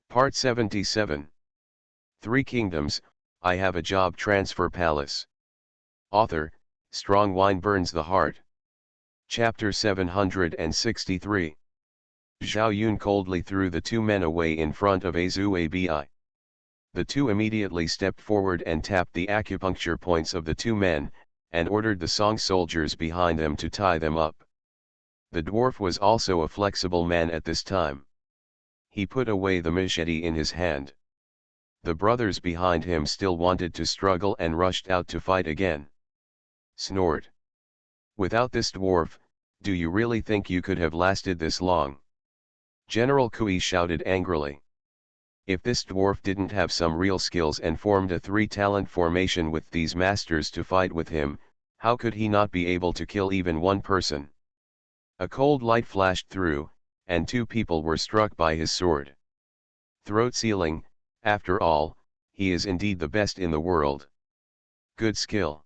Part 77. Three Kingdoms, I Have a Job Transfer Palace. Author, Strong Wine Burns the Heart. Chapter 763. Zhao Yun coldly threw the two men away in front of Azu Abi. The two immediately stepped forward and tapped the acupuncture points of the two men, and ordered the Song soldiers behind them to tie them up. The dwarf was also a flexible man at this time. He put away the machete in his hand. The brothers behind him still wanted to struggle and rushed out to fight again. Snort. Without this dwarf, do you really think you could have lasted this long? General Kui shouted angrily. If this dwarf didn't have some real skills and formed a three-talent formation with these masters to fight with him, how could he not be able to kill even one person? A cold light flashed through, and two people were struck by his sword. Throat sealing, after all, he is indeed the best in the world. Good skill.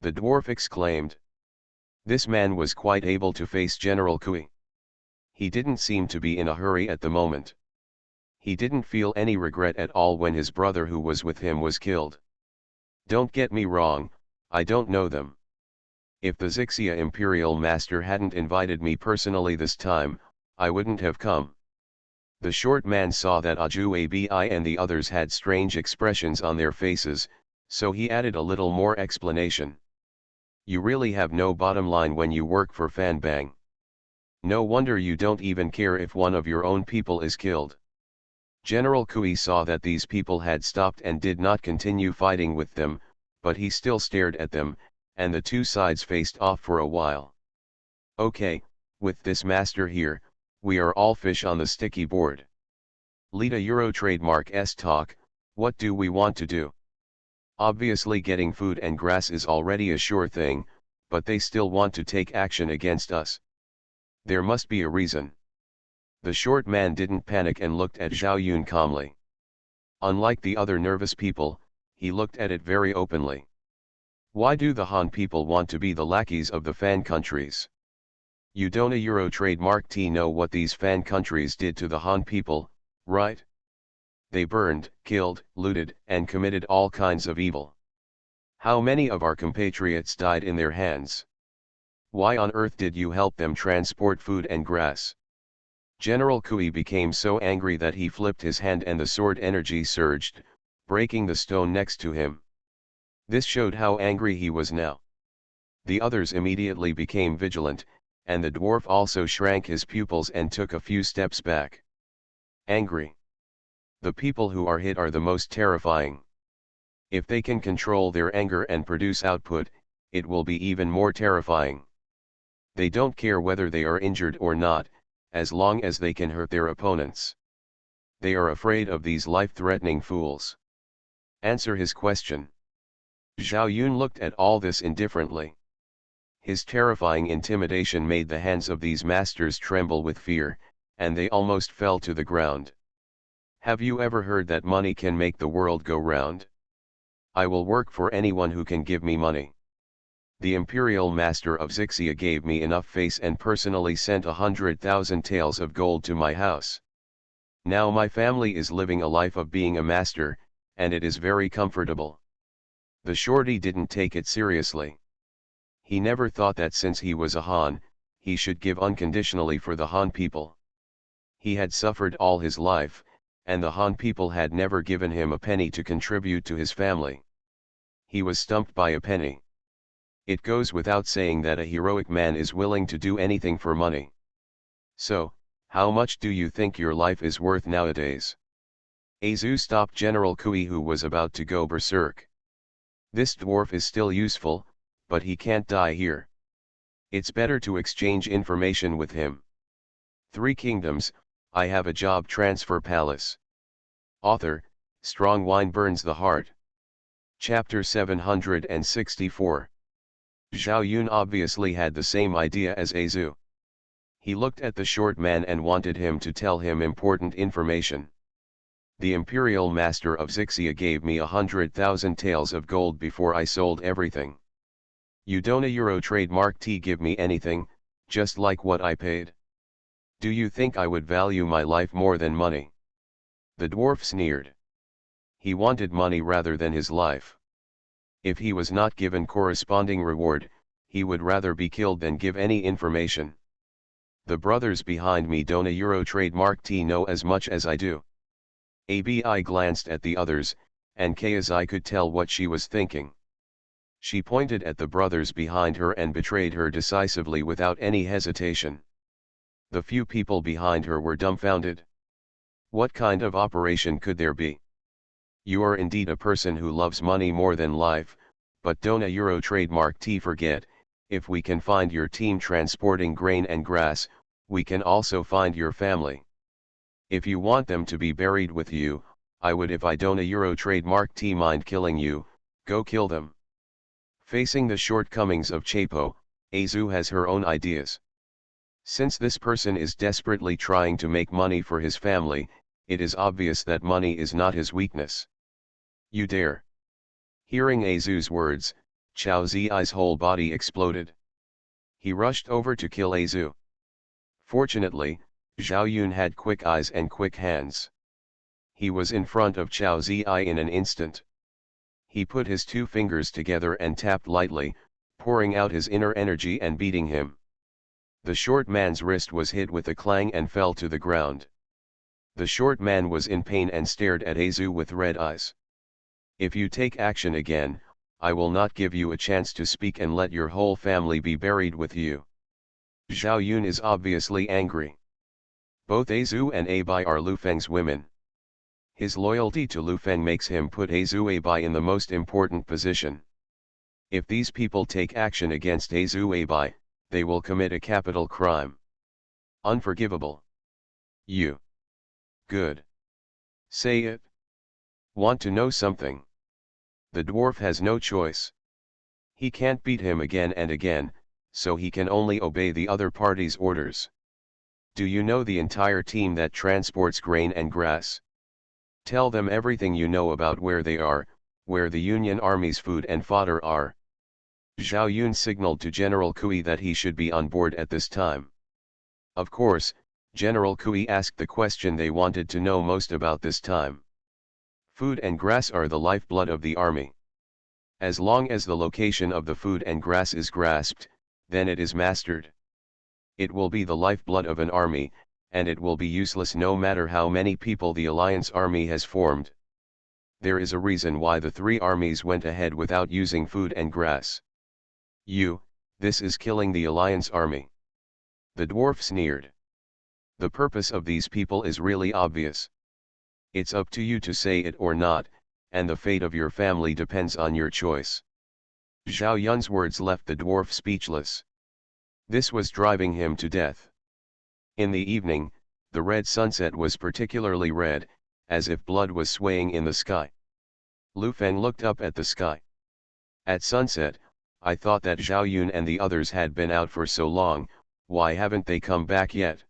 The dwarf exclaimed. This man was quite able to face General Kui. He didn't seem to be in a hurry at the moment. He didn't feel any regret at all when his brother who was with him was killed. Don't get me wrong, I don't know them. If the Xixia Imperial Master hadn't invited me personally this time, I wouldn't have come. The short man saw that Aju Abi and the others had strange expressions on their faces, so he added a little more explanation. You really have no bottom line when you work for Fanbang. No wonder you don't even care if one of your own people is killed. General Kui saw that these people had stopped and did not continue fighting with them, but he still stared at them, and the two sides faced off for a while. Okay, with this master here, we are all fish on the sticky board. Lead a Euro trademark talk, what do we want to do? Obviously getting food and grass is already a sure thing, but they still want to take action against us. There must be a reason. The short man didn't panic and looked at Zhao Yun calmly. Unlike the other nervous people, he looked at it very openly. Why do the Han people want to be the lackeys of the Fan countries? You don't a Euro trademark know what these Fan countries did to the Han people, right? They burned, killed, looted, and committed all kinds of evil. How many of our compatriots died in their hands? Why on earth did you help them transport food and grass? General Kui became so angry that he flipped his hand and the sword energy surged, breaking the stone next to him. This showed how angry he was now. The others immediately became vigilant, and the dwarf also shrank his pupils and took a few steps back. Angry. The people who are hit are the most terrifying. If they can control their anger and produce output, it will be even more terrifying. They don't care whether they are injured or not, as long as they can hurt their opponents. They are afraid of these life-threatening fools. Answer his question. Zhao Yun looked at all this indifferently. His terrifying intimidation made the hands of these masters tremble with fear, and they almost fell to the ground. Have you ever heard that money can make the world go round? I will work for anyone who can give me money. The Imperial Master of Xixia gave me enough face and personally sent 100,000 taels of gold to my house. Now my family is living a life of being a master, and it is very comfortable. The shorty didn't take it seriously. He never thought that since he was a Han, he should give unconditionally for the Han people. He had suffered all his life, and the Han people had never given him a penny to contribute to his family. He was stumped by a penny. It goes without saying that a heroic man is willing to do anything for money. So, how much do you think your life is worth nowadays? Azu stopped General Kui who was about to go berserk. This dwarf is still useful, but he can't die here. It's better to exchange information with him. Three Kingdoms, I Have a Job Transfer Palace. Author, Strong Wine Burns the Heart. Chapter 764. Zhao Yun obviously had the same idea as Azu. He looked at the short man and wanted him to tell him important information. The Imperial Master of Xixia gave me 100,000 taels of gold before I sold everything. You don't a Euro trademark give me anything, just like what I paid? Do you think I would value my life more than money? The dwarf sneered. He wanted money rather than his life. If he was not given corresponding reward, he would rather be killed than give any information. The brothers behind me don't a Euro trademark T know as much as I do. ABI glanced at the others, and Kazi could tell what she was thinking. She pointed at the brothers behind her and betrayed her decisively without any hesitation. The few people behind her were dumbfounded. What kind of operation could there be? You are indeed a person who loves money more than life, but don't a Euro trademark T forget, if we can find your team transporting grain and grass, we can also find your family. If you want them to be buried with you, I would if I don't a Euro trademark T mind killing you, go kill them. Facing the shortcomings of Chapo, Azu has her own ideas. Since this person is desperately trying to make money for his family, it is obvious that money is not his weakness. You dare. Hearing Azu's words, Chao Zi's whole body exploded. He rushed over to kill Azu. Fortunately, Zhao Yun had quick eyes and quick hands. He was in front of Chao Zi in an instant. He put his two fingers together and tapped lightly, pouring out his inner energy and beating him. The short man's wrist was hit with a clang and fell to the ground. The short man was in pain and stared at Azu with red eyes. If you take action again, I will not give you a chance to speak and let your whole family be buried with you. Zhao Yun is obviously angry. Both Azu and Abai are Lu Feng's women. His loyalty to Lu Feng makes him put Azu Abai in the most important position. If these people take action against Azu Abai, they will commit a capital crime. Unforgivable. You. Good. Say it. Want to know something? The dwarf has no choice. He can't beat him again and again, so he can only obey the other party's orders. Do you know the entire team that transports grain and grass? Tell them everything you know about where they are, where the Union Army's food and fodder are. Zhao Yun signaled to General Kui that he should be on board at this time. Of course, General Kui asked the question they wanted to know most about this time. Food and grass are the lifeblood of the army. As long as the location of the food and grass is grasped, then it is mastered. It will be the lifeblood of an army, and it will be useless no matter how many people the Alliance army has formed. There is a reason why the three armies went ahead without using food and grass. This is killing the Alliance army. The dwarf sneered. The purpose of these people is really obvious. It's up to you to say it or not, and the fate of your family depends on your choice. Zhao Yun's words left the dwarf speechless. This was driving him to death. In the evening, the red sunset was particularly red, as if blood was swaying in the sky. Lu Feng looked up at the sky. At sunset, I thought that Zhao Yun and the others had been out for so long, why haven't they come back yet?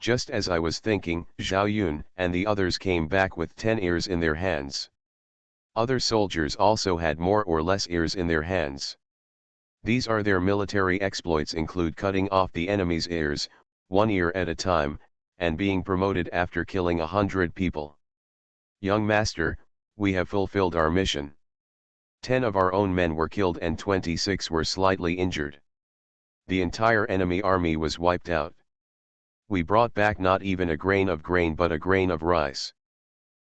Just as I was thinking, Zhao Yun and the others came back with 10 ears in their hands. Other soldiers also had more or less ears in their hands. These are their military exploits include cutting off the enemy's ears, 1 ear at a time, and being promoted after killing 100 people. Young master, we have fulfilled our mission. 10 of our own men were killed and 26 were slightly injured. The entire enemy army was wiped out. We brought back not even a grain of grain but a grain of rice.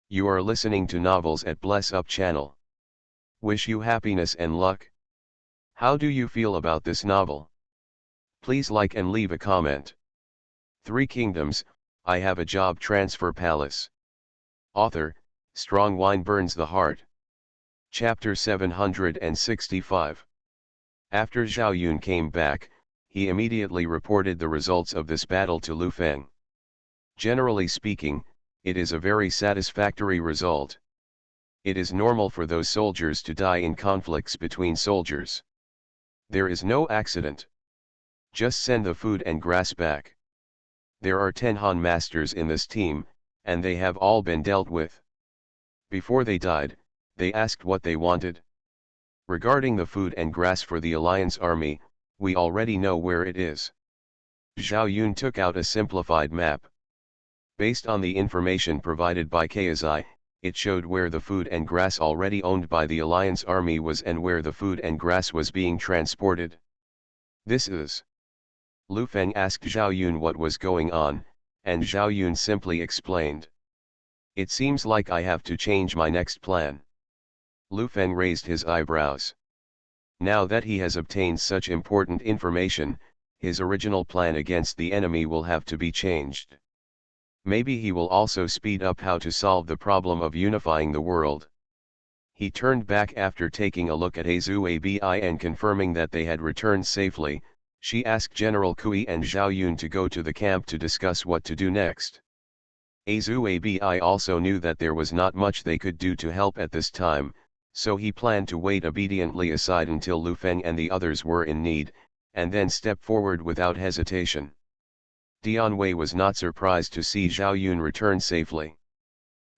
You are listening to novels at Bless Up channel. Wish you happiness and luck. How do you feel about this novel? Please like and leave a comment. 3 Kingdoms, I Have a Job Transfer Palace. Author, Strong Wine Burns the Heart. Chapter 765. After Zhao Yun came back, he immediately reported the results of this battle to Lu Feng. Generally speaking, it is a very satisfactory result. It is normal for those soldiers to die in conflicts between soldiers. There is no accident. Just send the food and grass back. There are 10 Han masters in this team, and they have all been dealt with. Before they died, they asked what they wanted. Regarding the food and grass for the Alliance army, we already know where it is. Zhao Yun took out a simplified map. Based on the information provided by KSI, it showed where the food and grass already owned by the Alliance Army was and where the food and grass was being transported. This is. Lu Feng asked Zhao Yun what was going on, and Zhao Yun simply explained. It seems like I have to change my next plan. Lu Feng raised his eyebrows. Now that he has obtained such important information, his original plan against the enemy will have to be changed. Maybe he will also speed up how to solve the problem of unifying the world. He turned back after taking a look at Azuabi and confirming that they had returned safely. She asked General Kui and Zhao Yun to go to the camp to discuss what to do next. Azuabi also knew that there was not much they could do to help at this time, so he planned to wait obediently aside until Lu Feng and the others were in need, and then step forward without hesitation. Dian Wei was not surprised to see Zhao Yun return safely.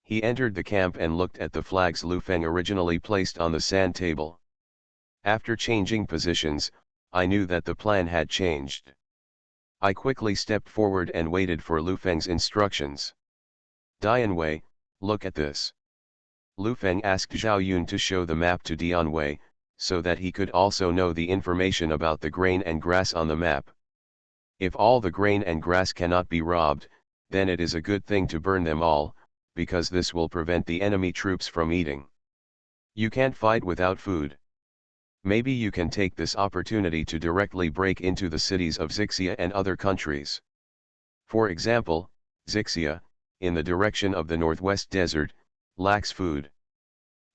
He entered the camp and looked at the flags Lu Feng originally placed on the sand table. After changing positions, I knew that the plan had changed. I quickly stepped forward and waited for Lu Feng's instructions. Dian Wei, look at this. Lu Feng asked Zhao Yun to show the map to Dian Wei, so that he could also know the information about the grain and grass on the map. If all the grain and grass cannot be robbed, then it is a good thing to burn them all, because this will prevent the enemy troops from eating. You can't fight without food. Maybe you can take this opportunity to directly break into the cities of Xixia and other countries. For example, Xixia, in the direction of the northwest desert, lacks food.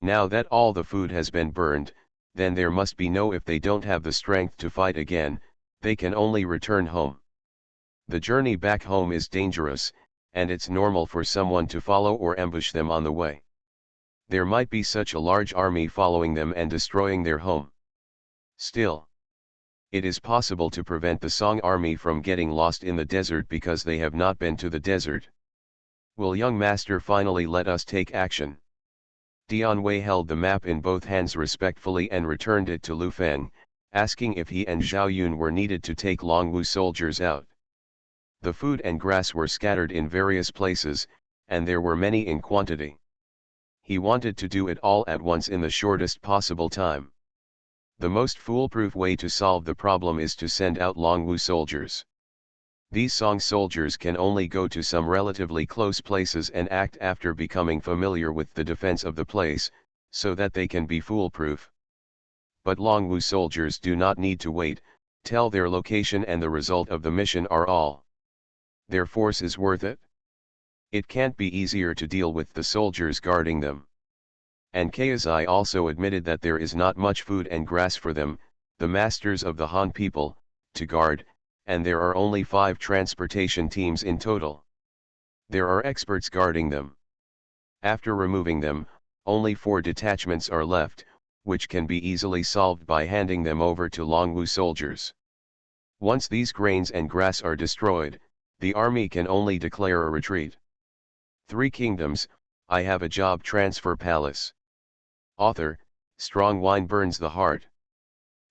Now that all the food has been burned, then there must be no if they don't have the strength to fight again, they can only return home. The journey back home is dangerous, and it's normal for someone to follow or ambush them on the way. There might be such a large army following them and destroying their home. Still, it is possible to prevent the Song army from getting lost in the desert because they have not been to the desert. Will young master finally let us take action? Dian Wei held the map in both hands respectfully and returned it to Lu Feng, asking if he and Zhao Yun were needed to take Longwu soldiers out. The food and grass were scattered in various places, and there were many in quantity. He wanted to do it all at once in the shortest possible time. The most foolproof way to solve the problem is to send out Longwu soldiers. These Song soldiers can only go to some relatively close places and act after becoming familiar with the defense of the place, so that they can be foolproof. But Longwu soldiers do not need to wait, tell their location and the result of the mission are all. Their force is worth it. It can't be easier to deal with the soldiers guarding them. And Kaizai also admitted that there is not much food and grass for them, the masters of the Han people, to guard, and there are only 5 transportation teams in total. There are experts guarding them. After removing them, only 4 detachments are left, which can be easily solved by handing them over to Longwu soldiers. Once these grains and grass are destroyed, the army can only declare a retreat. 3 Kingdoms, I Have a Job Transfer Palace. Author, Strong Wine Burns the Heart.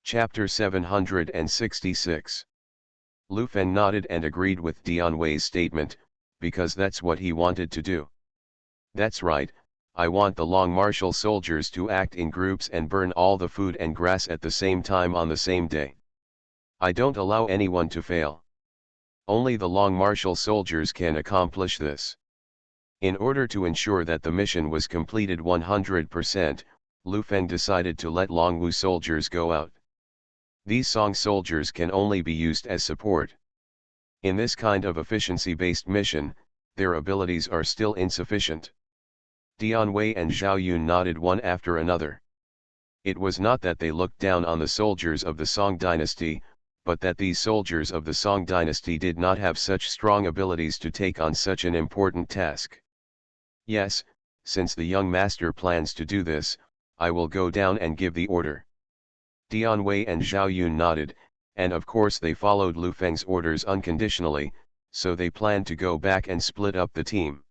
Chapter 766. Lu Feng nodded and agreed with Dian Wei's statement, because that's what he wanted to do. That's right, I want the Long Martial soldiers to act in groups and burn all the food and grass at the same time on the same day. I don't allow anyone to fail. Only the Long Martial soldiers can accomplish this. In order to ensure that the mission was completed 100%, Lu Feng decided to let Longwu soldiers go out. These Song soldiers can only be used as support. In this kind of efficiency-based mission, their abilities are still insufficient. Dian Wei and Zhao Yun nodded one after another. It was not that they looked down on the soldiers of the Song dynasty, but that these soldiers of the Song dynasty did not have such strong abilities to take on such an important task. Yes, since the young master plans to do this, I will go down and give the order. Dian Wei and Zhao Yun nodded, and of course they followed Lu Feng's orders unconditionally, so they planned to go back and split up the team.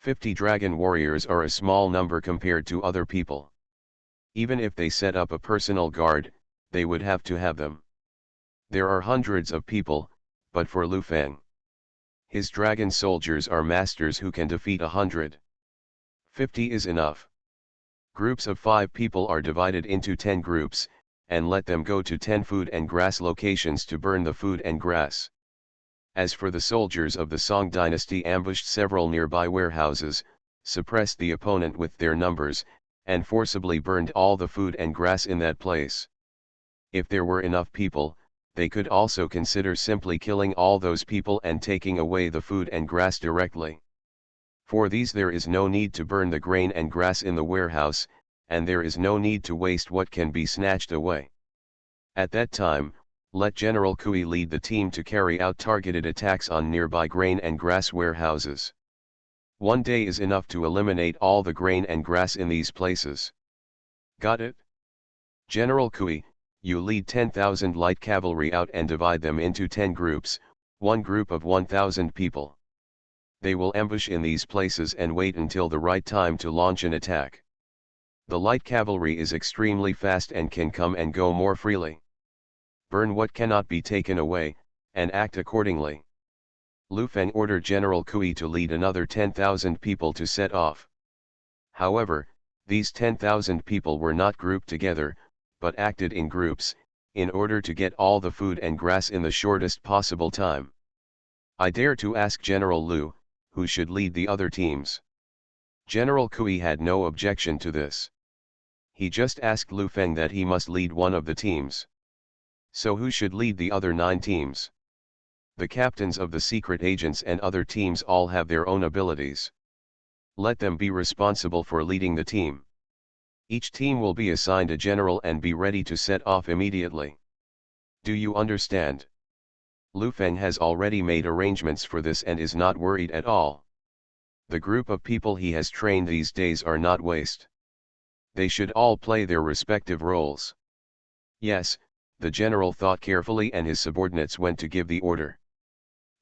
50 dragon warriors are a small number compared to other people. Even if they set up a personal guard, they would have to have them. There are hundreds of people, but for Lu Feng, His dragon soldiers are masters who can defeat 100. 50 is enough. Groups of 5 people are divided into 10 groups, and let them go to 10 food and grass locations to burn the food and grass. As for the soldiers of the Song dynasty ambushed several nearby warehouses, suppressed the opponent with their numbers, and forcibly burned all the food and grass in that place. If there were enough people, they could also consider simply killing all those people and taking away the food and grass directly. For these there is no need to burn the grain and grass in the warehouse, and there is no need to waste what can be snatched away. At that time, let General Kui lead the team to carry out targeted attacks on nearby grain and grass warehouses. One day is enough to eliminate all the grain and grass in these places. Got it? General Kui, you lead 10,000 light cavalry out and divide them into 10 groups, one group of 1,000 people. They will ambush in these places and wait until the right time to launch an attack. The light cavalry is extremely fast and can come and go more freely. Burn what cannot be taken away, and act accordingly. Lu Feng ordered General Kui to lead another 10,000 people to set off. However, these 10,000 people were not grouped together, but acted in groups, in order to get all the food and grass in the shortest possible time. I dare to ask General Lu, who should lead the other teams. General Kui had no objection to this. He just asked Lu Feng that he must lead one of the teams. So who should lead the other 9 teams? The captains of the secret agents and other teams all have their own abilities. Let them be responsible for leading the team. Each team will be assigned a general and be ready to set off immediately. Do you understand? Lu Feng has already made arrangements for this and is not worried at all. The group of people he has trained these days are not waste. They should all play their respective roles. Yes, the general thought carefully and his subordinates went to give the order.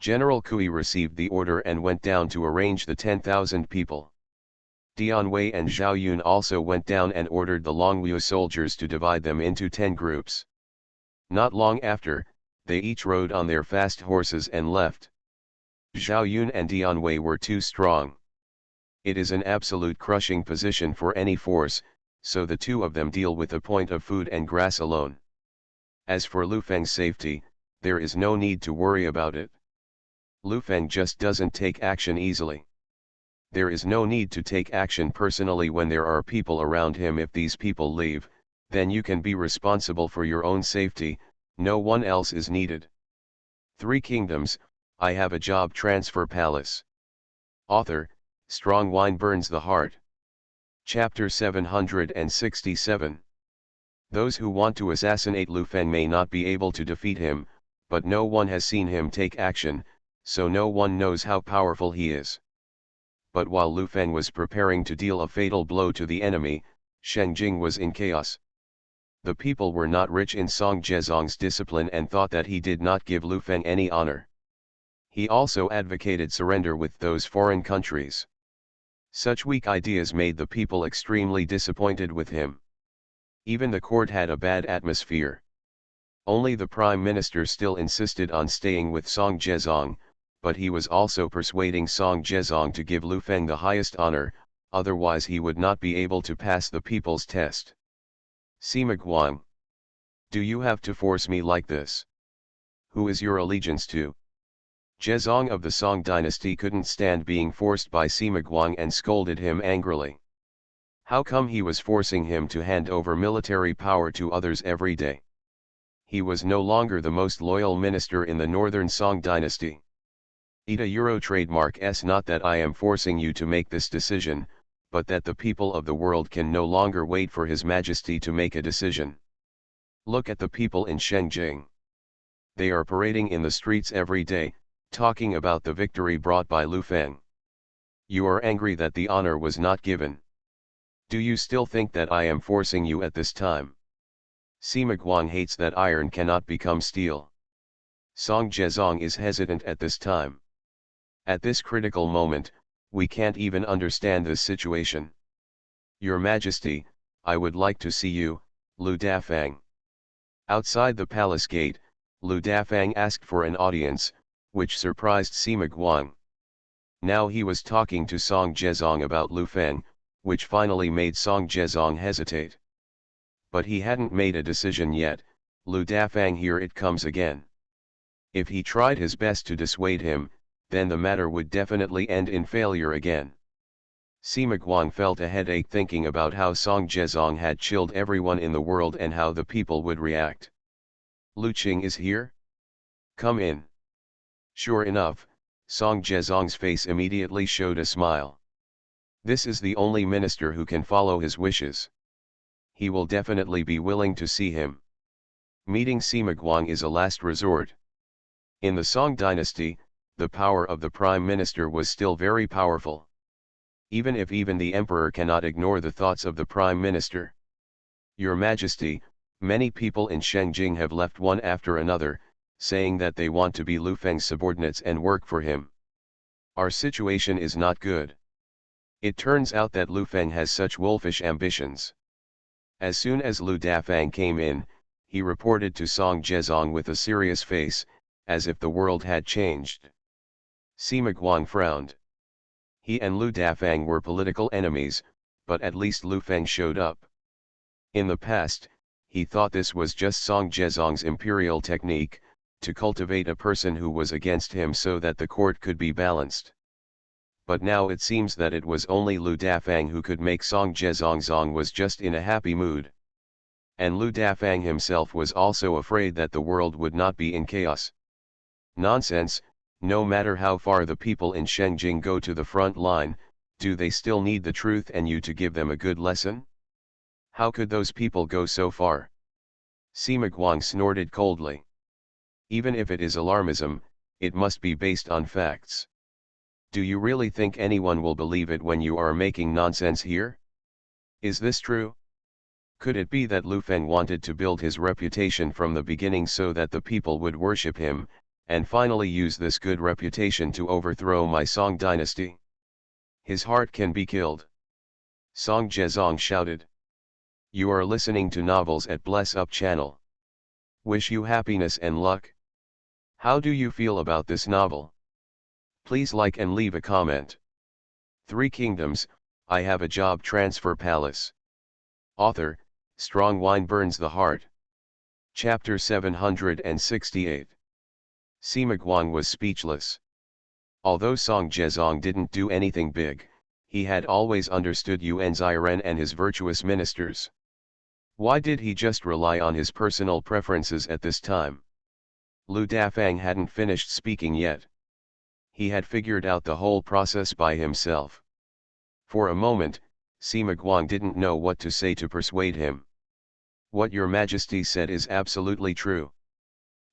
General Kui received the order and went down to arrange the 10,000 people. Dian Wei and Zhao Yun also went down and ordered the Longwu soldiers to divide them into 10 groups. Not long after, they each rode on their fast horses and left. Zhao Yun and Dian Wei were too strong. It is an absolute crushing position for any force, so the two of them deal with the point of food and grass alone. As for Lu Feng's safety, there is no need to worry about it. Lu Feng just doesn't take action easily. There is no need to take action personally when there are people around him. If these people leave, then you can be responsible for your own safety, no one else is needed. 3 Kingdoms, I Have a Job Transfer Palace. Author, Strong Wine Burns the Heart. Chapter 767. Those who want to assassinate Lu Feng may not be able to defeat him, but no one has seen him take action, so no one knows how powerful he is. But while Lu Feng was preparing to deal a fatal blow to the enemy, Shengjing was in chaos. The people were not rich in Song Zhezong's discipline and thought that he did not give Lu Feng any honor. He also advocated surrender with those foreign countries. Such weak ideas made the people extremely disappointed with him. Even the court had a bad atmosphere. Only the prime minister still insisted on staying with Song Zhezong, but he was also persuading Song Zhezong to give Lu Feng the highest honor, otherwise he would not be able to pass the people's test. Sima Guang. Do you have to force me like this? Who is your allegiance to? Zhezong of the Song dynasty couldn't stand being forced by Sima Guang and scolded him angrily. How come he was forcing him to hand over military power to others every day? He was no longer the most loyal minister in the northern Song dynasty. Ita Euro trademark s. Not that I am forcing you to make this decision, but that the people of the world can no longer wait for His Majesty to make a decision. Look at the people in Shengjing. They are parading in the streets every day, talking about the victory brought by Lu Feng. You are angry that the honor was not given. Do you still think that I am forcing you at this time? Sima Guang hates that iron cannot become steel. Song Zhezong is hesitant at this time. At this critical moment, we can't even understand this situation. Your Majesty, I would like to see you, Lu Dafang. Outside the palace gate, Lu Dafang asked for an audience, which surprised Sima Guang. Now he was talking to Song Jiezong about Lu Feng, which finally made Song Jiezong hesitate. But he hadn't made a decision yet. Lu Dafang, here it comes again. If he tried his best to dissuade him, then the matter would definitely end in failure again. Sima Guang felt a headache thinking about how Song Jiezong had chilled everyone in the world and how the people would react. Lu Qing is here? Come in. Sure enough, Song Jiezong's face immediately showed a smile. This is the only minister who can follow his wishes. He will definitely be willing to see him. Meeting Sima Guang is a last resort. In the Song dynasty, the power of the prime minister was still very powerful. Even the emperor cannot ignore the thoughts of the prime minister. Your Majesty, many people in Shengjing have left one after another, saying that they want to be Lu Feng's subordinates and work for him. Our situation is not good. It turns out that Lu Feng has such wolfish ambitions. As soon as Lu Dafang came in, he reported to Song Jiezong with a serious face, as if the world had changed. Sima Guang frowned. He and Lu Dafang were political enemies, but at least Lu Feng showed up. In the past, he thought this was just Song Jiezong's imperial technique, to cultivate a person who was against him so that the court could be balanced. But now it seems that it was only Lu Dafang who could make Song Jiezong was just in a happy mood. And Lu Dafang himself was also afraid that the world would not be in chaos. Nonsense, no matter how far the people in Shengjing go to the front line, do they still need the truth and you to give them a good lesson? How could those people go so far? Sima Guang snorted coldly. Even if it is alarmism, it must be based on facts. Do you really think anyone will believe it when you are making nonsense here? Is this true? Could it be that Lu Feng wanted to build his reputation from the beginning so that the people would worship him, and finally use this good reputation to overthrow my Song dynasty? His heart can be killed. Song Jiezong shouted. You are listening to novels at Bless Up channel. Wish you happiness and luck. How do you feel about this novel? Please like and leave a comment. Three Kingdoms, I Have a Job Transfer Palace. Author, Strong Wine Burns the Heart. Chapter 768. Sima Guang was speechless. Although Song Jiezong didn't do anything big, he had always understood Yuan Ziren and his virtuous ministers. Why did he just rely on his personal preferences at this time? Lu Dafang hadn't finished speaking yet. He had figured out the whole process by himself. For a moment, Sima Guang didn't know what to say to persuade him. What your Majesty said is absolutely true.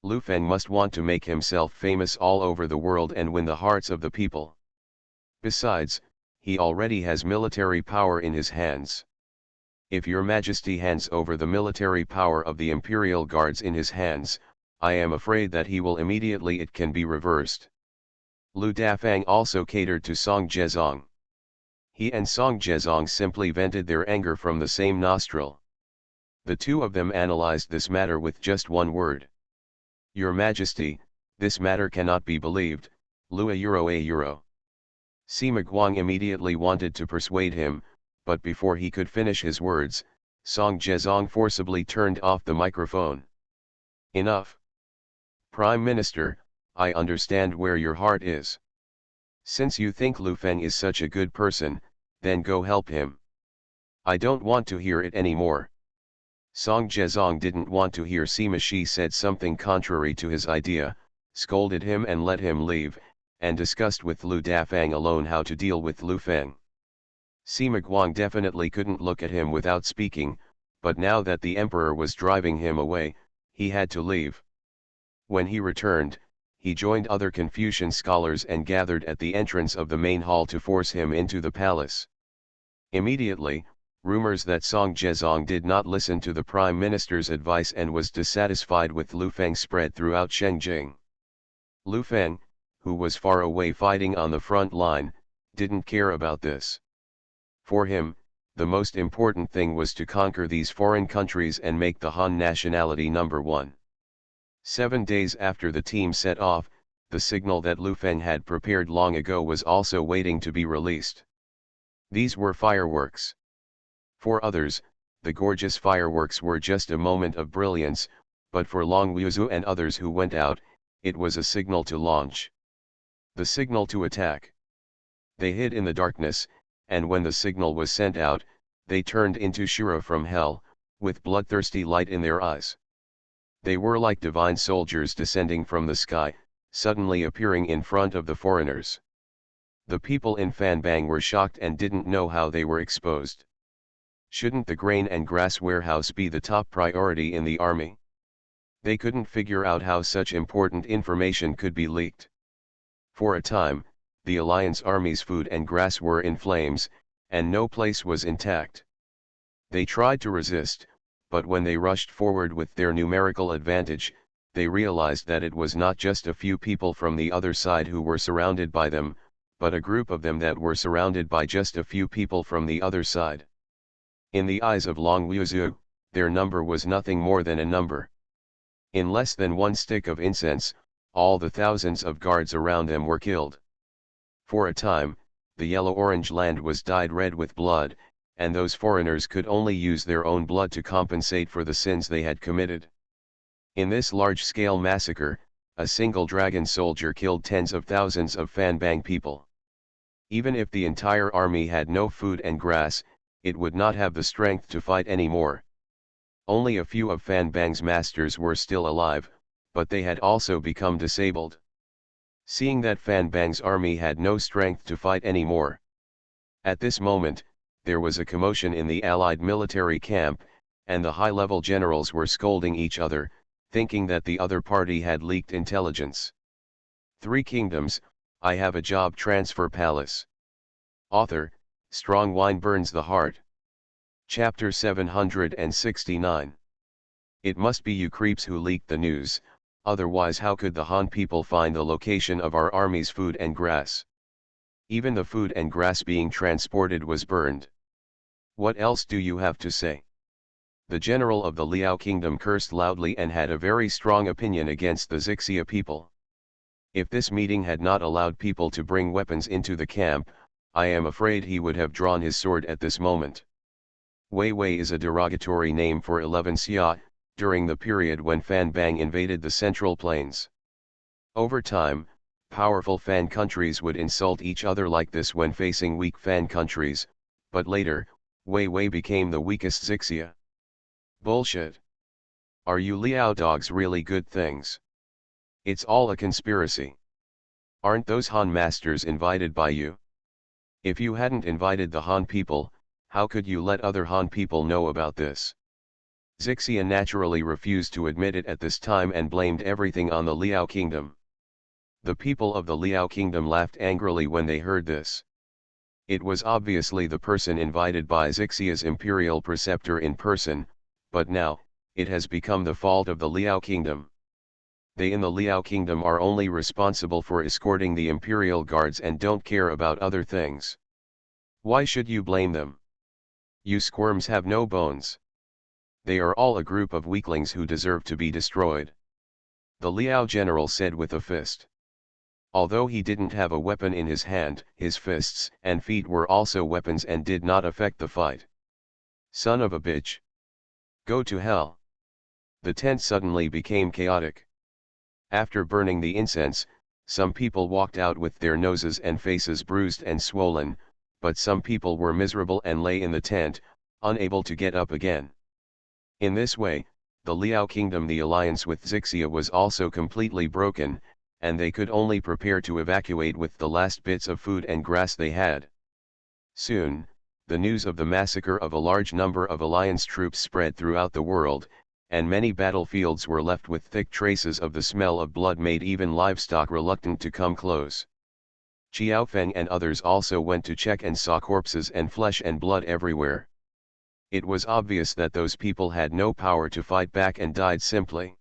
Lu Feng must want to make himself famous all over the world and win the hearts of the people. Besides, he already has military power in his hands. If your Majesty hands over the military power of the Imperial Guards in his hands, I am afraid that he will immediately it can be reversed. Lu Dafang also catered to Song Jiezong. He and Song Jiezong simply vented their anger from the same nostril. The two of them analyzed this matter with just one word. Your Majesty, this matter cannot be believed, Lu a euro. Sima Guang immediately wanted to persuade him, but before he could finish his words, Song Jiezong forcibly turned off the microphone. Enough. Prime Minister, I understand where your heart is. Since you think Lu Feng is such a good person, then go help him. I don't want to hear it anymore. Song Jiezong didn't want to hear Sima Shi said something contrary to his idea, scolded him and let him leave, and discussed with Lu Dafang alone how to deal with Lu Feng. Sima Guang definitely couldn't look at him without speaking, but now that the emperor was driving him away, he had to leave. When he returned, he joined other Confucian scholars and gathered at the entrance of the main hall to force him into the palace. Immediately, rumors that Song Jiezong did not listen to the prime minister's advice and was dissatisfied with Lu Feng spread throughout Shengjing. Lu Feng, who was far away fighting on the front line, didn't care about this. For him, the most important thing was to conquer these foreign countries and make the Han nationality number one. 7 days after the team set off, the signal that Lu Feng had prepared long ago was also waiting to be released. These were fireworks. For others, the gorgeous fireworks were just a moment of brilliance, but for Long Wuzu and others who went out, it was a signal to launch. The signal to attack. They hid in the darkness, and when the signal was sent out, they turned into Shura from hell, with bloodthirsty light in their eyes. They were like divine soldiers descending from the sky, suddenly appearing in front of the foreigners. The people in Fanbang were shocked and didn't know how they were exposed. Shouldn't the grain and grass warehouse be the top priority in the army? They couldn't figure out how such important information could be leaked. For a time, the Alliance Army's food and grass were in flames, and no place was intact. They tried to resist, but when they rushed forward with their numerical advantage, they realized that it was not just a few people from the other side who were surrounded by them, but a group of them that were surrounded by just a few people from the other side. In the eyes of Long Wuzu, their number was nothing more than a number. In less than one stick of incense, all the thousands of guards around them were killed. For a time, the yellow-orange land was dyed red with blood, and those foreigners could only use their own blood to compensate for the sins they had committed. In this large-scale massacre, a single dragon soldier killed tens of thousands of Fanbang people. Even if the entire army had no food and grass, it would not have the strength to fight anymore. Only a few of Fanbang's masters were still alive, but they had also become disabled. Seeing that Fanbang's army had no strength to fight anymore. At this moment, there was a commotion in the Allied military camp, and the high-level generals were scolding each other, thinking that the other party had leaked intelligence. 3 Kingdoms, I Have a Job Transfer Palace. Author, Strong Wine Burns the Heart. Chapter 769. It must be you creeps who leaked the news, otherwise how could the Han people find the location of our army's food and grass? Even the food and grass being transported was burned. What else do you have to say? The general of the Liao kingdom cursed loudly and had a very strong opinion against the Xixia people. If this meeting had not allowed people to bring weapons into the camp, I am afraid he would have drawn his sword at this moment. Wei Wei is a derogatory name for 11 Xia, during the period when Fanbang invaded the Central Plains. Over time, powerful Fan countries would insult each other like this when facing weak Fan countries, but later, Wei Wei became the weakest Xixia. Bullshit. Are you Liao dogs really good things? It's all a conspiracy. Aren't those Han masters invited by you? If you hadn't invited the Han people, how could you let other Han people know about this? Xixia naturally refused to admit it at this time and blamed everything on the Liao kingdom. The people of the Liao kingdom laughed angrily when they heard this. It was obviously the person invited by Xixia's imperial preceptor in person, but now, it has become the fault of the Liao kingdom. They in the Liao kingdom are only responsible for escorting the imperial guards and don't care about other things. Why should you blame them? You squirms have no bones. They are all a group of weaklings who deserve to be destroyed. The Liao general said with a fist. Although he didn't have a weapon in his hand, his fists and feet were also weapons and did not affect the fight. Son of a bitch. Go to hell. The tent suddenly became chaotic. After burning the incense, some people walked out with their noses and faces bruised and swollen, but some people were miserable and lay in the tent, unable to get up again. In this way, the Liao kingdom, the alliance with Xixia was also completely broken, and they could only prepare to evacuate with the last bits of food and grass they had. Soon, the news of the massacre of a large number of alliance troops spread throughout the world, and many battlefields were left with thick traces of the smell of blood made even livestock reluctant to come close. Qiaofeng and others also went to check and saw corpses and flesh and blood everywhere. It was obvious that those people had no power to fight back and died simply.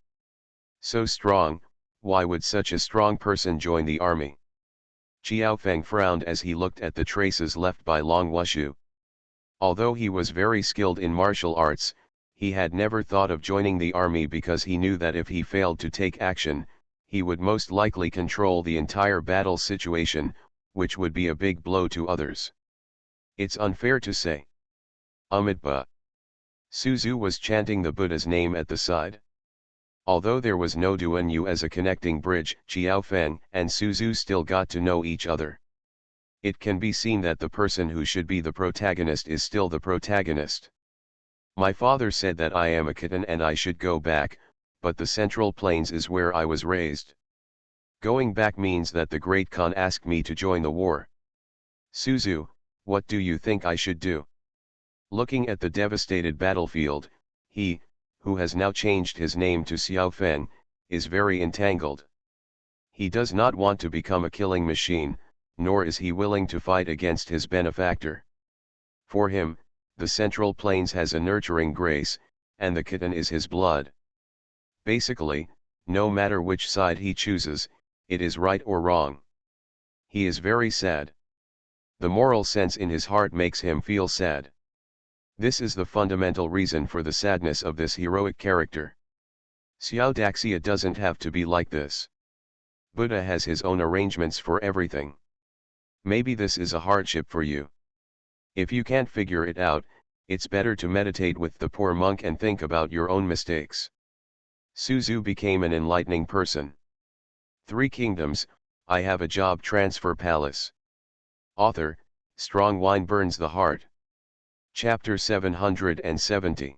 So strong, why would such a strong person join the army? Qiaofeng frowned as he looked at the traces left by Long Wushu. Although he was very skilled in martial arts, he had never thought of joining the army because he knew that if he failed to take action, he would most likely control the entire battle situation, which would be a big blow to others. It's unfair to say. Amitabha. Suzu was chanting the Buddha's name at the side. Although there was no Duanyu as a connecting bridge, Xiaofeng and Suzu still got to know each other. It can be seen that the person who should be the protagonist is still the protagonist. My father said that I am a kitten and I should go back, but the Central Plains is where I was raised. Going back means that the Great Khan asked me to join the war. Suzu, what do you think I should do? Looking at the devastated battlefield, he, who has now changed his name to Xiaofeng, is very entangled. He does not want to become a killing machine, nor is he willing to fight against his benefactor. For him, the Central Plains has a nurturing grace, and the kitten is his blood. Basically, no matter which side he chooses, it is right or wrong. He is very sad. The moral sense in his heart makes him feel sad. This is the fundamental reason for the sadness of this heroic character. Xiao Daxia doesn't have to be like this. Buddha has his own arrangements for everything. Maybe this is a hardship for you. If you can't figure it out, it's better to meditate with the poor monk and think about your own mistakes. Suzu became an enlightening person. 3 Kingdoms, I have a job transfer palace. Author, Strong Wine Burns the Heart. Chapter 770.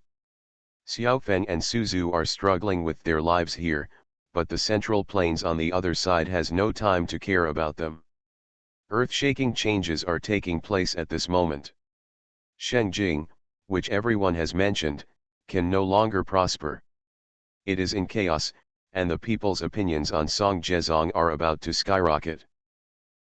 Xiaofeng and Suzu are struggling with their lives here, but the Central Plains on the other side has no time to care about them. Earth-shaking changes are taking place at this moment. Shengjing, which everyone has mentioned, can no longer prosper. It is in chaos, and the people's opinions on Song Zhezong are about to skyrocket.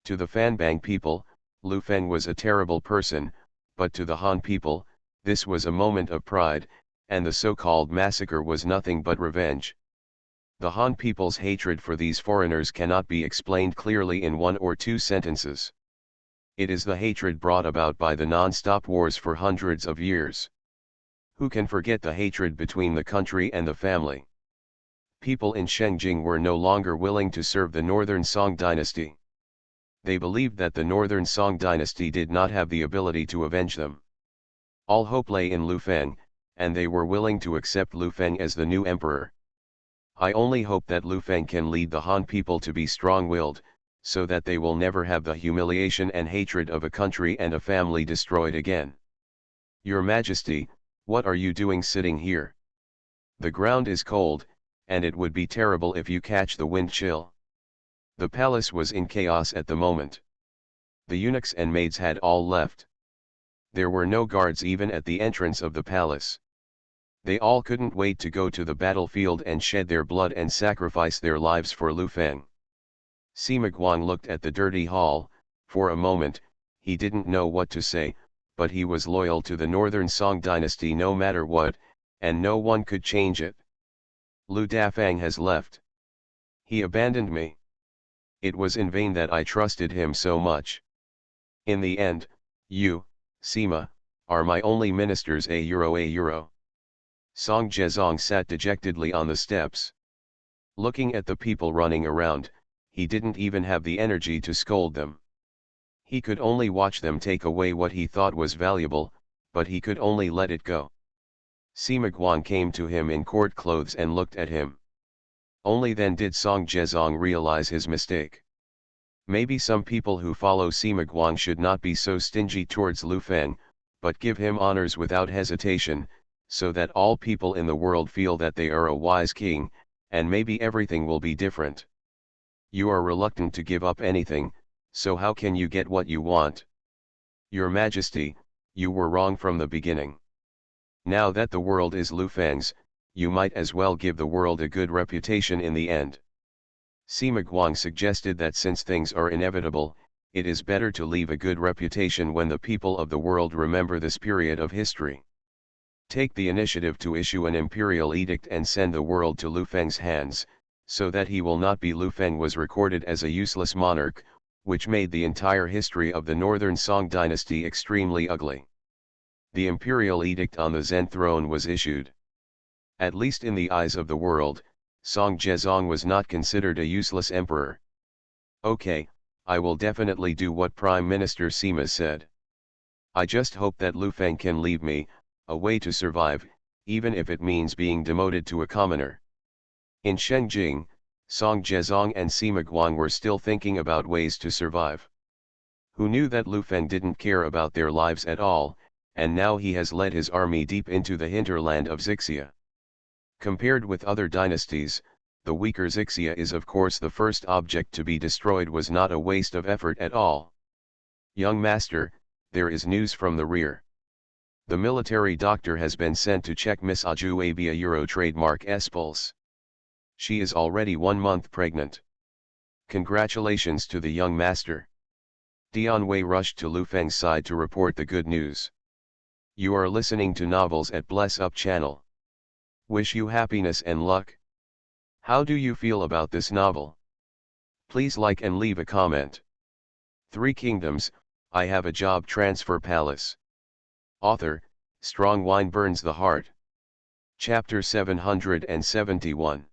To the Fanbang people, Lu Feng was a terrible person, but to the Han people, this was a moment of pride, and the so-called massacre was nothing but revenge. The Han people's hatred for these foreigners cannot be explained clearly in 1 or 2 sentences. It is the hatred brought about by the non-stop wars for hundreds of years. Who can forget the hatred between the country and the family? People in Shengjing were no longer willing to serve the Northern Song dynasty. They believed that the Northern Song dynasty did not have the ability to avenge them. All hope lay in Lu Feng, and they were willing to accept Lu Feng as the new emperor. I only hope that Lu Feng can lead the Han people to be strong-willed, so that they will never have the humiliation and hatred of a country and a family destroyed again. Your Majesty, what are you doing sitting here? The ground is cold, and it would be terrible if you catch the wind chill. The palace was in chaos at the moment. The eunuchs and maids had all left. There were no guards even at the entrance of the palace. They all couldn't wait to go to the battlefield and shed their blood and sacrifice their lives for Lu Feng. Sima Guang looked at the dirty hall. For a moment, he didn't know what to say, but he was loyal to the Northern Song dynasty no matter what, and no one could change it. Lu Dafang has left. He abandoned me. It was in vain that I trusted him so much. In the end, you, Sima, are my only ministers. A euro. Song Zhezong sat dejectedly on the steps. Looking at the people running around, he didn't even have the energy to scold them. He could only watch them take away what he thought was valuable, but he could only let it go. Sima Guang came to him in court clothes and looked at him. Only then did Song Zhezong realize his mistake. Maybe some people who follow Sima Guang should not be so stingy towards Lu Feng, but give him honors without hesitation, so that all people in the world feel that they are a wise king, and maybe everything will be different. You are reluctant to give up anything, so how can you get what you want? Your Majesty, you were wrong from the beginning. Now that the world is Lu Feng's, you might as well give the world a good reputation in the end. Sima Guang suggested that since things are inevitable, it is better to leave a good reputation when the people of the world remember this period of history. Take the initiative to issue an imperial edict and send the world to Lu Feng's hands, so that he will not be. Lu Feng was recorded as a useless monarch, which made the entire history of the Northern Song dynasty extremely ugly. The imperial edict on the Zen throne was issued. At least in the eyes of the world, Song Zhezong was not considered a useless emperor. Okay, I will definitely do what Prime Minister Sima said. I just hope that Lu Feng can leave me a way to survive, even if it means being demoted to a commoner. In Shengjing, Song Zhezong and Sima Guang were still thinking about ways to survive. Who knew that Lu Feng didn't care about their lives at all, and now he has led his army deep into the hinterland of Xixia. Compared with other dynasties, the weaker Xixia is of course the first object to be destroyed was not a waste of effort at all. Young master, there is news from the rear. The military doctor has been sent to check Miss Ajuabia Euro trademark S pulse. She is already 1 month pregnant. Congratulations to the young master. Dian Wei rushed to Lu Feng's side to report the good news. You are listening to Novels at Bless Up channel. Wish you happiness and luck. How do you feel about this novel? Please like and leave a comment. 3 Kingdoms, I Have a Job Transfer Palace. Author, Strong Wine Burns the Heart. Chapter 771.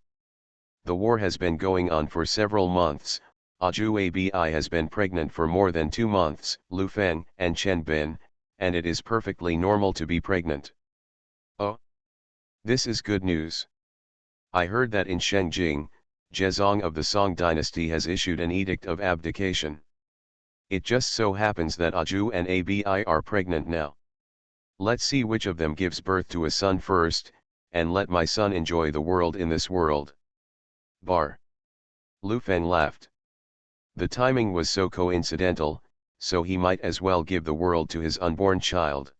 The war has been going on for several months. Ajuabi has been pregnant for more than 2 months, Lu Feng and Chen Bin, and it is perfectly normal to be pregnant. Oh, this is good news. I heard that in Shengjing, Zhezong of the Song dynasty has issued an edict of abdication. It just so happens that Aju and Abi are pregnant now. Let's see which of them gives birth to a son first, and let my son enjoy the world in this world. Bar. Lu Feng laughed. The timing was so coincidental, so he might as well give the world to his unborn child.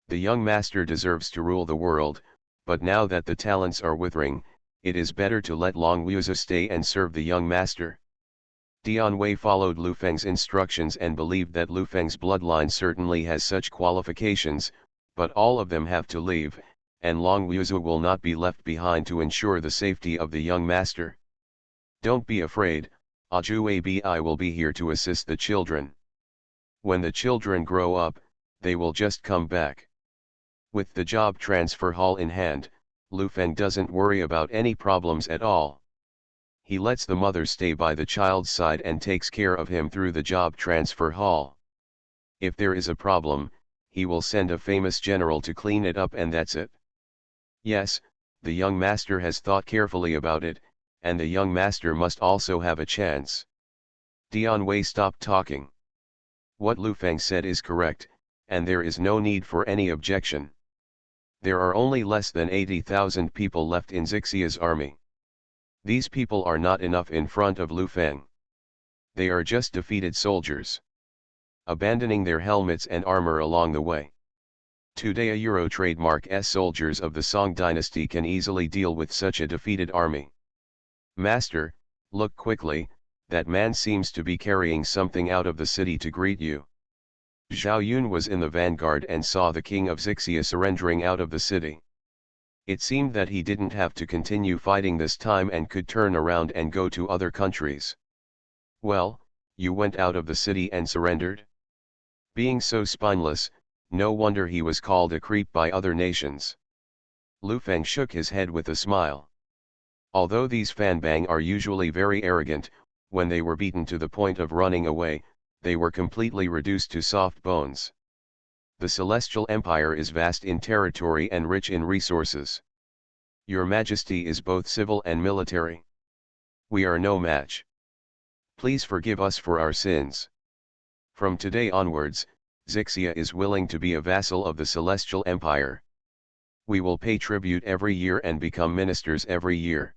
The young master deserves to rule the world, but now that the talents are withering, it is better to let Long Wuzi stay and serve the young master. Dian Wei followed Lu Feng's instructions and believed that Lu Feng's bloodline certainly has such qualifications, but all of them have to leave, and Long Wuzi will not be left behind to ensure the safety of the young master. Don't be afraid, Ajuabi will be here to assist the children. When the children grow up, they will just come back. With the job transfer hall in hand, Lu Feng doesn't worry about any problems at all. He lets the mother stay by the child's side and takes care of him through the job transfer hall. If there is a problem, he will send a famous general to clean it up and that's it. Yes, the young master has thought carefully about it, and the young master must also have a chance. Dian Wei stopped talking. What Lu Feng said is correct, and there is no need for any objection. There are only less than 80,000 people left in Xixia's army. These people are not enough in front of Lu Feng. They are just defeated soldiers, abandoning their helmets and armor along the way. Today a Euro trademark S soldiers of the Song dynasty can easily deal with such a defeated army. Master, look quickly, that man seems to be carrying something out of the city to greet you. Zhao Yun was in the vanguard and saw the king of Xixia surrendering out of the city. It seemed that he didn't have to continue fighting this time and could turn around and go to other countries. Well, you went out of the city and surrendered? Being so spineless, no wonder he was called a creep by other nations. Lu Feng shook his head with a smile. Although these Fanbang are usually very arrogant, when they were beaten to the point of running away, they were completely reduced to soft bones. The Celestial Empire is vast in territory and rich in resources. Your Majesty is both civil and military. We are no match. Please forgive us for our sins. From today onwards, Xixia is willing to be a vassal of the Celestial Empire. We will pay tribute every year and become ministers every year.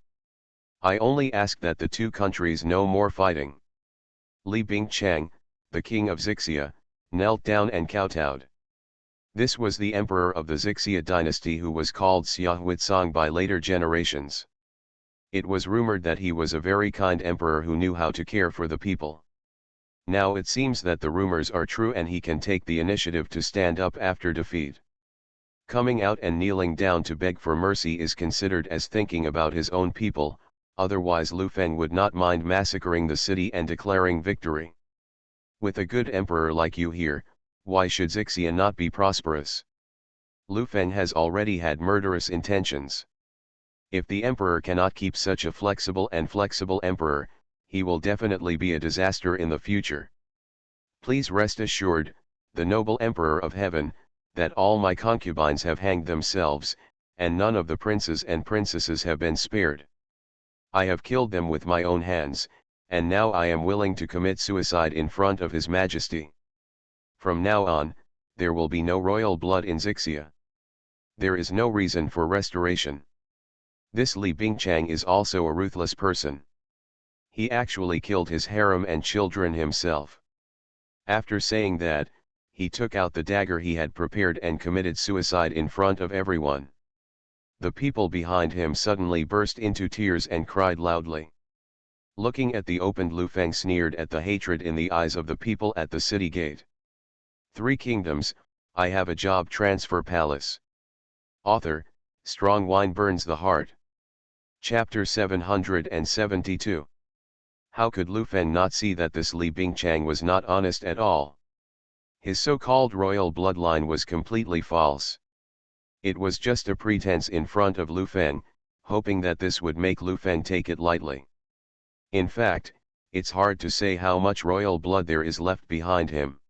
I only ask that the 2 countries no more fighting. Li Bingchang, the king of Xixia, knelt down and kowtowed. This was the emperor of the Xixia dynasty who was called Xia Huitsong by later generations. It was rumored that he was a very kind emperor who knew how to care for the people. Now it seems that the rumors are true and he can take the initiative to stand up after defeat. Coming out and kneeling down to beg for mercy is considered as thinking about his own people, otherwise Lu Feng would not mind massacring the city and declaring victory. With a good emperor like you here, why should Xixia not be prosperous? Lu Feng has already had murderous intentions. If the emperor cannot keep such a flexible emperor, he will definitely be a disaster in the future. Please rest assured, the noble emperor of heaven, that all my concubines have hanged themselves, and none of the princes and princesses have been spared. I have killed them with my own hands, and now I am willing to commit suicide in front of His Majesty. From now on, there will be no royal blood in Xixia. There is no reason for restoration. This Li Bingchang is also a ruthless person. He actually killed his harem and children himself. After saying that, he took out the dagger he had prepared and committed suicide in front of everyone. The people behind him suddenly burst into tears and cried loudly. Looking at the opened, Lu Feng sneered at the hatred in the eyes of the people at the city gate. 3 Kingdoms, I have a job transfer palace. Author, Strong Wine Burns the Heart. Chapter 772. How could Lu Feng not see that this Li Bingchang was not honest at all? His so-called royal bloodline was completely false. It was just a pretense in front of Lu Feng, hoping that this would make Lu Feng take it lightly. In fact, it's hard to say how much royal blood there is left behind him.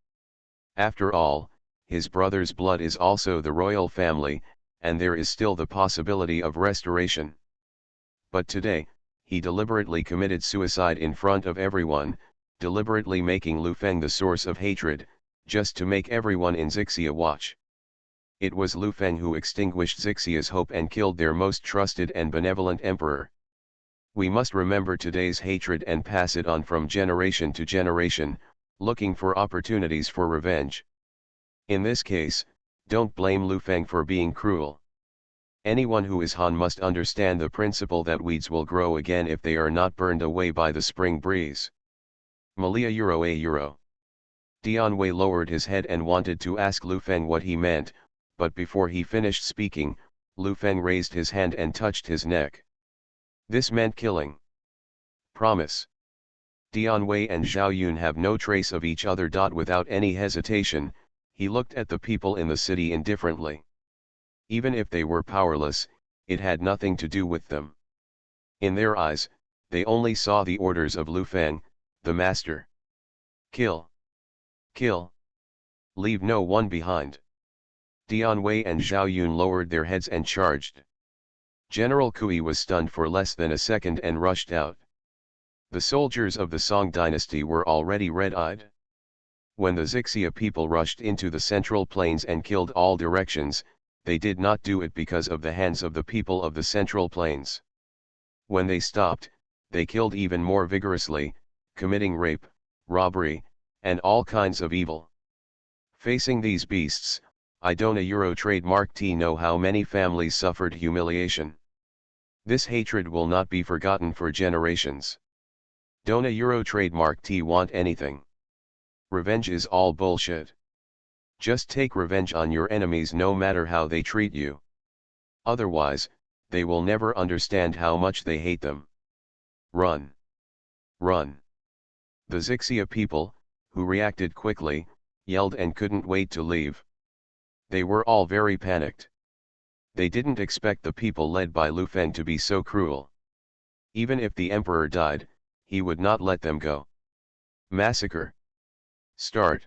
After all, his brother's blood is also the royal family, and there is still the possibility of restoration. But today, he deliberately committed suicide in front of everyone, deliberately making Lu Feng the source of hatred, just to make everyone in Xixia watch. It was Lu Feng who extinguished Xixia's hope and killed their most trusted and benevolent emperor. We must remember today's hatred and pass it on from generation to generation, looking for opportunities for revenge. In this case, don't blame Lu Feng for being cruel. Anyone who is Han must understand the principle that weeds will grow again if they are not burned away by the spring breeze. Malia Euro a Euro. Dian Wei lowered his head and wanted to ask Lu Feng what he meant, but before he finished speaking, Lu Feng raised his hand and touched his neck. This meant killing. Promise. Dian Wei and Zhao Yun have no trace of each other. Without any hesitation, he looked at the people in the city indifferently. Even if they were powerless, it had nothing to do with them. In their eyes, they only saw the orders of Lu Feng, the master. Kill. Kill. Leave no one behind. Dian Wei and Zhao Yun lowered their heads and charged. General Kui was stunned for less than a second and rushed out. The soldiers of the Song dynasty were already red-eyed. When the Xixia people rushed into the central plains and killed all directions, they did not do it because of the hands of the people of the central plains. When they stopped, they killed even more vigorously, committing rape, robbery, and all kinds of evil. Facing these beasts, I don't a Euro trademark T know how many families suffered humiliation. This hatred will not be forgotten for generations. Don't a Euro trademark T want anything. Revenge is all bullshit. Just take revenge on your enemies no matter how they treat you. Otherwise, they will never understand how much they hate them. Run. Run. The Xixia people, who reacted quickly, yelled and couldn't wait to leave. They were all very panicked. They didn't expect the people led by Lu Feng to be so cruel. Even if the emperor died, he would not let them go. Massacre. Start.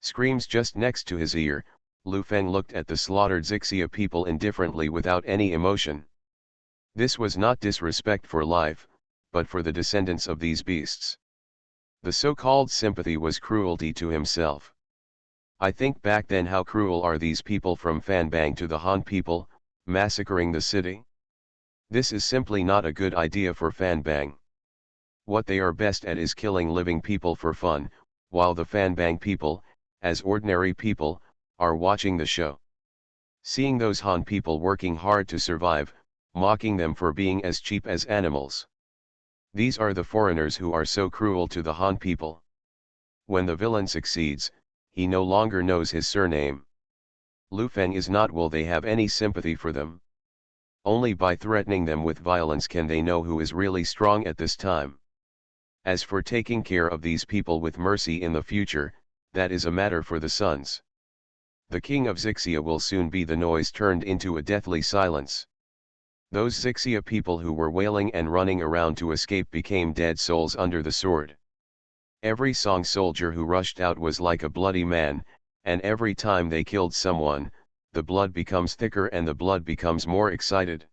Screams just next to his ear, Lu Feng looked at the slaughtered Xixia people indifferently without any emotion. This was not disrespect for life, but for the descendants of these beasts. The so-called sympathy was cruelty to himself. I think back then, how cruel are these people from Fanbang to the Han people, massacring the city? This is simply not a good idea for Fanbang. What they are best at is killing living people for fun, while the Fanbang people, as ordinary people, are watching the show. Seeing those Han people working hard to survive, mocking them for being as cheap as animals. These are the foreigners who are so cruel to the Han people. When the villain succeeds, he no longer knows his surname. Lu Feng is not. Will they have any sympathy for them? Only by threatening them with violence can they know who is really strong at this time. As for taking care of these people with mercy in the future, that is a matter for the sons. The king of Xixia will soon be the noise turned into a deathly silence. Those Xixia people who were wailing and running around to escape became dead souls under the sword. Every Song soldier who rushed out was like a bloody man, and every time they killed someone, the blood becomes thicker and the blood becomes more excited.